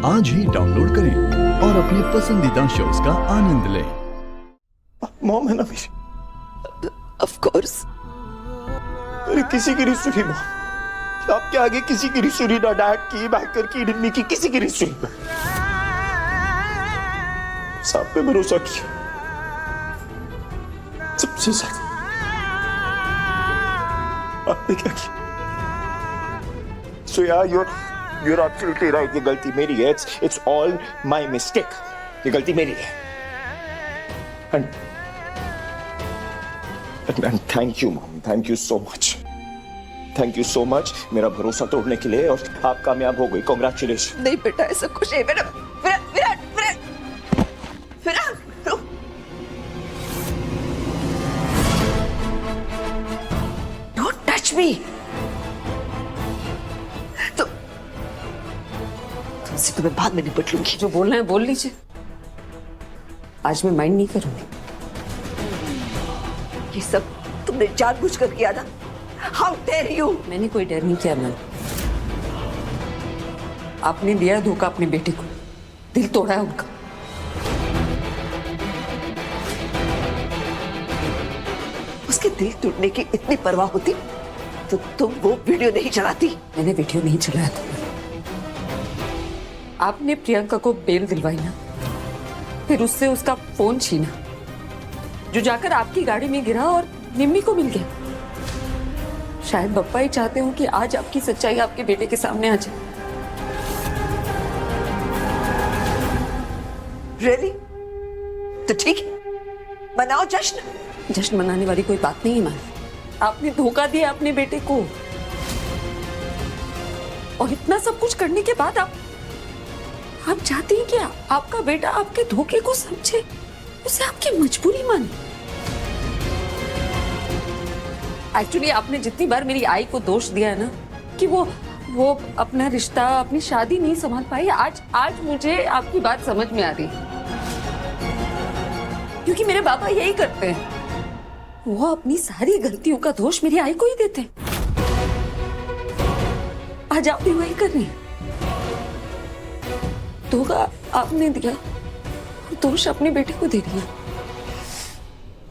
आज ही डाउनलोड करें और अपने पसंदीदा शोज का आनंद लें। मॉम है ना मेरी। Of course. मेरी किसी की नहीं सुनी मॉम। आपके आगे किसी की नहीं सुनी, ना डैड की, बैंकर की, निम्मी की, किसी की नहीं सुनी। सब पे भरोसा किया सबसे ज्यादा। आपने क्या किया? So yeah, you're absolutely right. ये गलती मेरी है. It's all my mistake. ये गलती मेरी है. And thank you, mom. Thank you so much. Thank you so much. मेरा भरोसा तोड़ने के लिए, और आप कामयाब हो गई. Congratulations. नहीं बेटा, ऐसा कुछ नहीं। विराट, विराट, विराट, विराट, रुक। Don't touch me. तुमसे तो मैं बाद में निपट लूंगी। जो बोलना है बोल लीजिए, आज मैं माइंड नहीं करूंगी। ये सब तुमने जानबूझकर किया ना? How dare you? मैंने कोई डर नहीं किया मैम। आपने दिया धोखा अपने बेटे को, दिल तोड़ा है उनका। उसके दिल टूटने की इतनी परवाह होती तो तुम वो वीडियो नहीं चलाती। मैंने वीडियो नहीं चलाया था। आपने प्रियंका को बेल दिलवाई ना, फिर उससे उसका फोन छीना, जो जाकर आपकी गाड़ी में गिरा और निम्मी को मिल गया। शायद बप्पा ही चाहते हो कि आज आपकी सच्चाई आपके बेटे के सामने आ जाए। Really? तो ठीक है, मनाओ जश्न। जश्न मनाने वाली कोई बात नहीं है मान। आपने धोखा दिया अपने बेटे को, और इतना सब कुछ करने के बाद आप चाहती हैं कि आपका बेटा आपके धोखे को समझे, उसे आपकी मजबूरी माने। एक्चुअली आपने जितनी बार मेरी आई को दोष दिया है ना कि वो अपना रिश्ता, अपनी शादी नहीं संभाल पाई, आज मुझे आपकी बात समझ में आ रही है। क्योंकि मेरे पापा यही करते हैं, वो अपनी सारी गलतियों का दोष मेरी आई को ही देते हैं। आज आप भी वही कर रही हैं। धोखा आपने दिया, दोष अपने बेटे को दे दिया।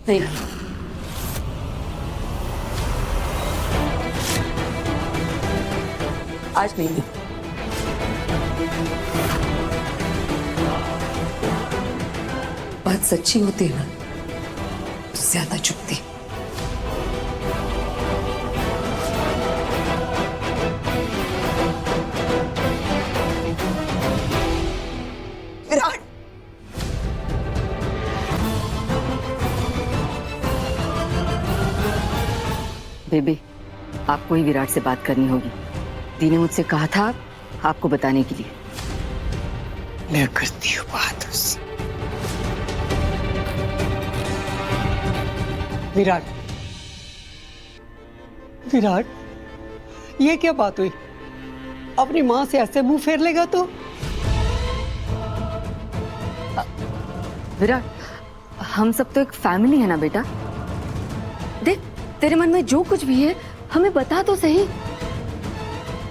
नहीं, आज नहीं। बात सच्ची होती है ना तो ज्यादा चुपती। विराट, बेबी, आपको ही विराट से बात करनी होगी। दी ने मुझसे कहा था आपको बताने के लिए। मैं करती हूँ बात उससे। विराट, विराट, ये क्या बात हुई? अपनी माँ से ऐसे मुंह फेर लेगा तो? विराट, हम सब तो एक फैमिली है ना बेटा। देख, तेरे मन में जो कुछ भी है हमें बता तो सही।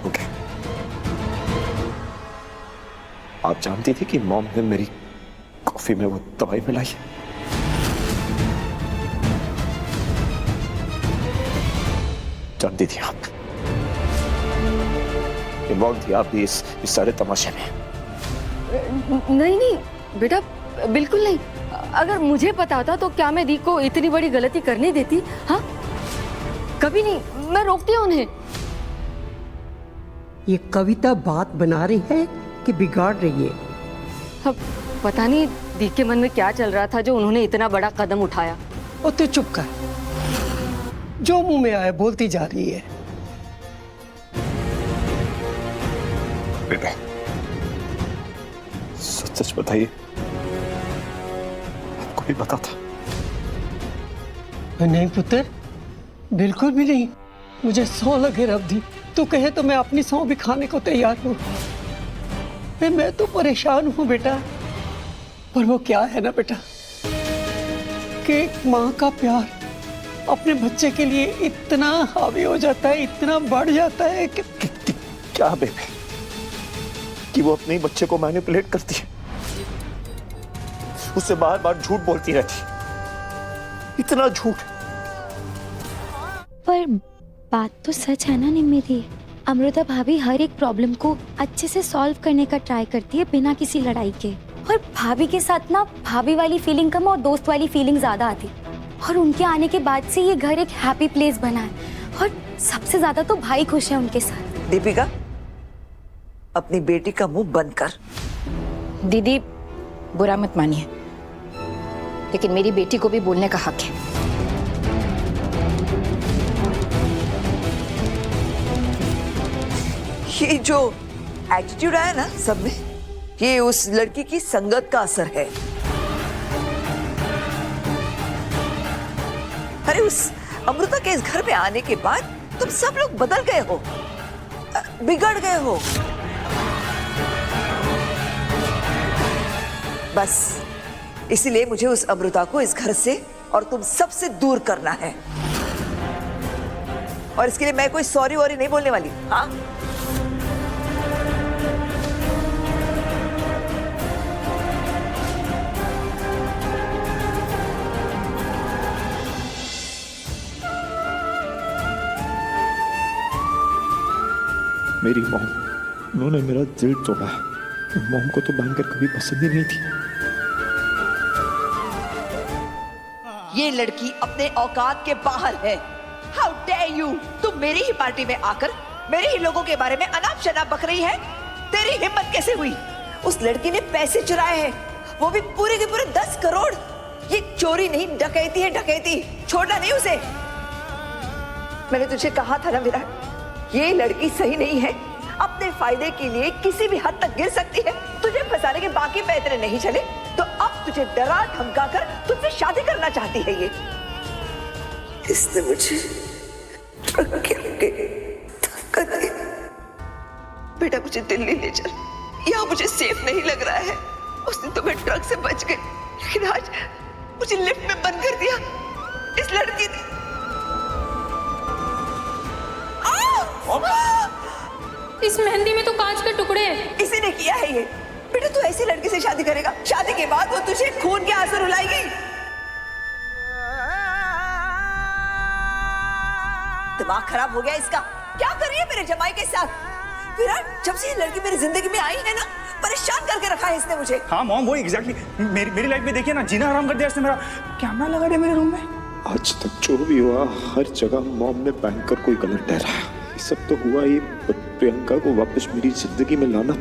ओके। आप जानती थी कि मॉम ने मेरी कॉफी में वो दवाई मिलाई है? जानती थी आप? इन्वॉल्व थी आप भी इस सारे तमाशे में? नहीं नहीं बेटा, बिल्कुल नहीं। अगर मुझे पता होता तो क्या मैं दी को इतनी बड़ी गलती करने देती? हाँ, कभी नहीं। मैं रोकती हूँ उन्हें। ये कविता बात बना रही है कि बिगाड़ रही है? अब पता नहीं दी के मन में क्या चल रहा था जो उन्होंने इतना बड़ा कदम उठाया। और तू चुप कर, जो मुंह में आया बोलती जा रही है। बेटा, सच सच बताइए, आपको भी पता था? नहीं पुत्र, बिल्कुल भी नहीं। मुझे सौ लगे रब दी, तू कहे तो मैं अपनी सौ भी खाने को तैयार हूँ। मैं तो परेशान हूँ बेटा। पर वो क्या है ना बेटा कि एक माँ का प्यार अपने बच्चे के लिए इतना हावी हो जाता है, इतना बढ़ जाता है कि क्या बेबे, कि वो अपने ही बच्चे को मैनिपुलेट करती है, उससे बार बार झूठ बोलती रहती, इतना झूठ। पर बात तो सच है ना निम्मी दी। अमृता भाभी हर एक प्रॉब्लम को अच्छे से सॉल्व करने का ट्राई करती है बिना किसी लड़ाई के। और भाभी के साथ ना भाभी वाली फीलिंग कम और दोस्त वाली फीलिंग ज्यादा आती। और उनके आने के बाद से ये घर एक हैप्पी प्लेस बना है और सबसे ज्यादा तो भाई खुश है उनके साथ। दीपिका, अपनी बेटी का मुंह बंद कर। दीदी बुरा मत मानिए, लेकिन मेरी बेटी को भी बोलने का हक है। ये जो एटीट्यूड आया ना सब में, ये उस लड़की की संगत का असर है। अरे उस अमृता के इस घर में आने के बाद तुम सब लोग बदल गए हो, बिगड़ गए हो। बस इसीलिए मुझे उस अमृता को इस घर से और तुम सबसे दूर करना है। और इसके लिए मैं कोई सॉरी वॉरी नहीं बोलने वाली। हाँ, मेरी मॉम, उन्होंने मेरा दिल तोड़ा। मॉम को तो बैंकर कभी पसंद ही नहीं थी। ये लड़की अपने औकात के बाहर है। How dare you! तुम मेरी ही पार्टी में आकर मेरे ही लोगों के बारे में अनाप शनाप बक रही है। तेरी हिम्मत कैसे हुई? उस लड़की ने पैसे चुराए हैं, वो भी पूरे के पूरे 10 करोड़। ये चोरी नहीं, डकैती है, डकैती। छोड़ना नहीं उसे। मैंने तुझे कहा था ना विराट, ये लड़की सही नहीं है। अपने फायदे के लिए किसी भी हद तक गिर सकती है। तुझे फंसाने के बाकी पैतरे नहीं चले तो अब तुझे डरा धमका कर तुझसे शादी करना चाहती है ये। इसने मुझे धक्का दिया। बेटा मुझे दिल्ली ले चल, यहाँ मुझे सेफ नहीं लग रहा है। उस दिन तो मैं ट्रक से बच गई, लेकिन आज मुझे लिफ्ट में बंद कर दिया इस लड़की ने। इस मेहंदी में तो कांच के टुकड़े हैं। इसी ने किया है ये। बेटा तू ऐसी लड़की से शादी करेगा? शादी के बाद वो तुझे खून के आंसू रुलाएगी। दिमाग खराब हो गया इसका। क्या कर रही है मेरे जमाई के साथ? विराट, जब से ये लड़की मेरी जिंदगी में आई है ना, परेशान करके रखा है इसने मुझे। हाँ मॉम, वो एग्जैक्टली मेरी लाइफ में देखिए ना, जीना हराम कर दिया इसने। मेरा कैमरा लगा दिया मेरे रूम में। आज तक जो भी हुआ, हर जगह मॉम ने बैंकर को ही गलत ठहराया। ये सब तो हुआ ही, प्रियंका को वापस मेरी जिंदगी में लाना